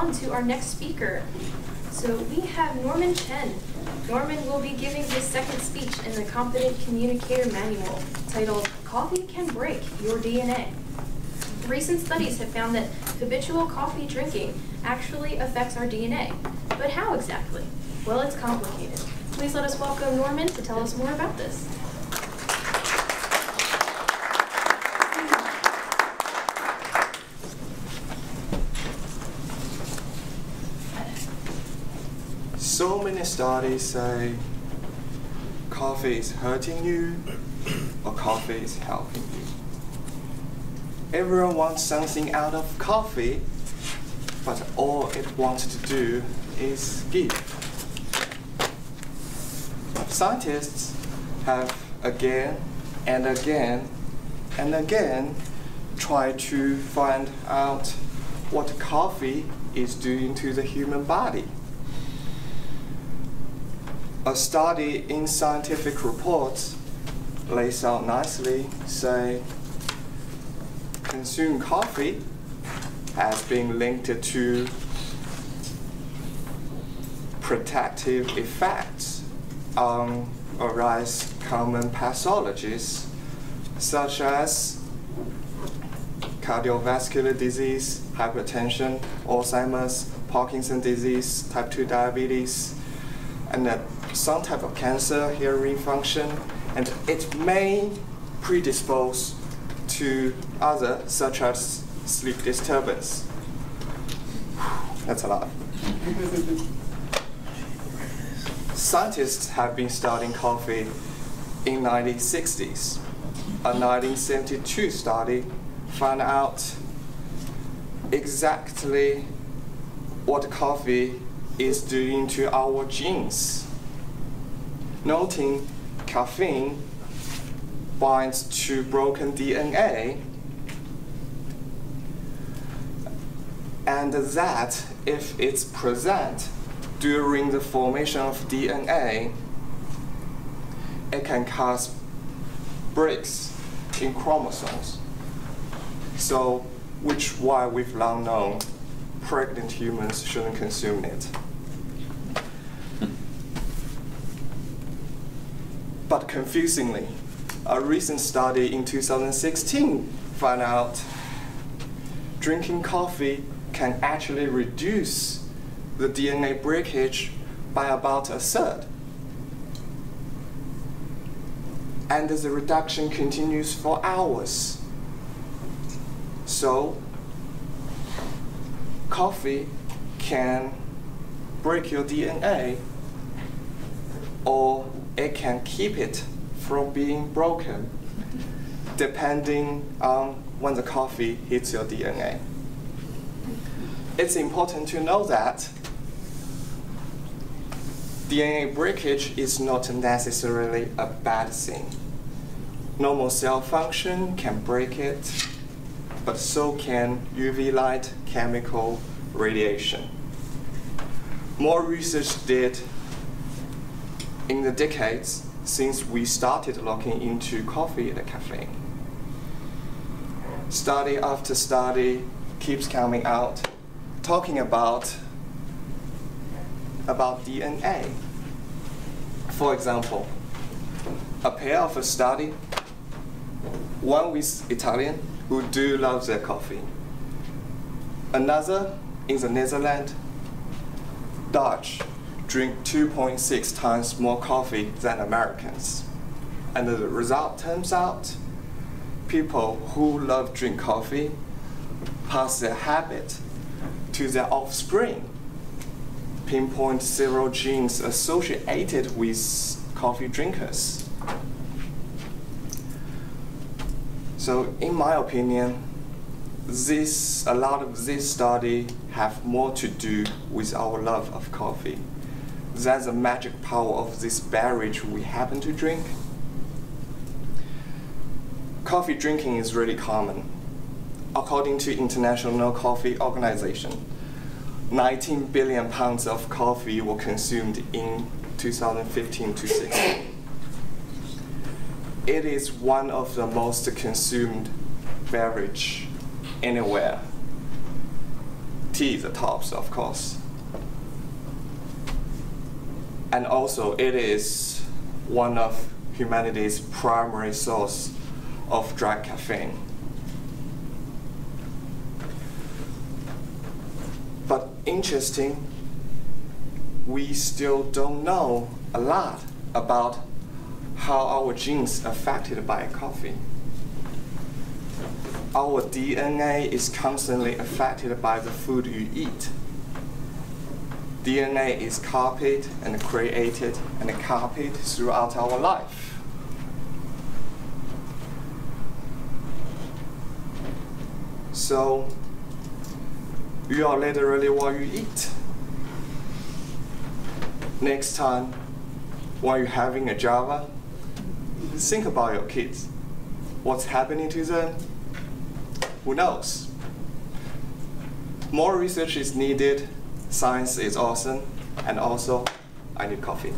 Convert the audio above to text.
on to our next speaker. So we have Norman Chen. Norman will be giving his second speech in the Competent Communicator Manual, titled Coffee Can Break Your DNA. Recent studies have found that habitual coffee drinking actually affects our DNA. But how exactly? Well, it's complicated. Please let us welcome Norman to tell us more about this. So many studies say coffee is hurting you or coffee is helping you. Everyone wants something out of coffee, but all it wants to do is give. Scientists have again and again and again tried to find out what coffee is doing to the human body. A study in scientific reports lays out nicely, say, consume coffee has been linked to protective effects on various common pathologies, such as cardiovascular disease, hypertension, Alzheimer's, Parkinson's disease, type 2 diabetes, and some type of cancer, hearing function, and it may predispose to others, such as sleep disturbance. That's a lot. Scientists have been studying coffee in 1960s. A 1972 study found out exactly what coffee is doing to our genes. Noting caffeine binds to broken DNA, and that if it's present during the formation of DNA, it can cause breaks in chromosomes. So, why we've long known pregnant humans shouldn't consume it. But confusingly, a recent study in 2016 found out drinking coffee can actually reduce the DNA breakage by about a third. And the reduction continues for hours. So, coffee can break your DNA, or it can keep it from being broken, depending on when the coffee hits your DNA. It's important to know that DNA breakage is not necessarily a bad thing. Normal cell function can break it, but so can UV light, chemical radiation. More research did in the decades since we started looking into coffee and caffeine. Study after study keeps coming out, talking about DNA. For example, a pair of a study, one with Italian who do love their coffee, another in the Netherlands, Dutch drink 2.6 times more coffee than Americans. And the result turns out people who love drink coffee pass their habit to their offspring. Pinpoint several genes associated with coffee drinkers. So in my opinion, a lot of this study have more to do with our love of coffee. That's the magic power of this beverage we happen to drink. Coffee drinking is really common. According to International Coffee Organization, 19 billion pounds of coffee were consumed in 2015 to 16. It is one of the most consumed beverage anywhere. tea the tops, of course. And also, it is one of humanity's primary source of dry caffeine. But interesting, we still don't know a lot about how our genes are affected by coffee. Our DNA is constantly affected by the food you eat. DNA is copied and created and copied throughout our life. So, you are literally what you eat. Next time, while you're having a Java, think about your kids. What's happening to them? Who knows? More research is needed. Science is awesome. And also, I need coffee.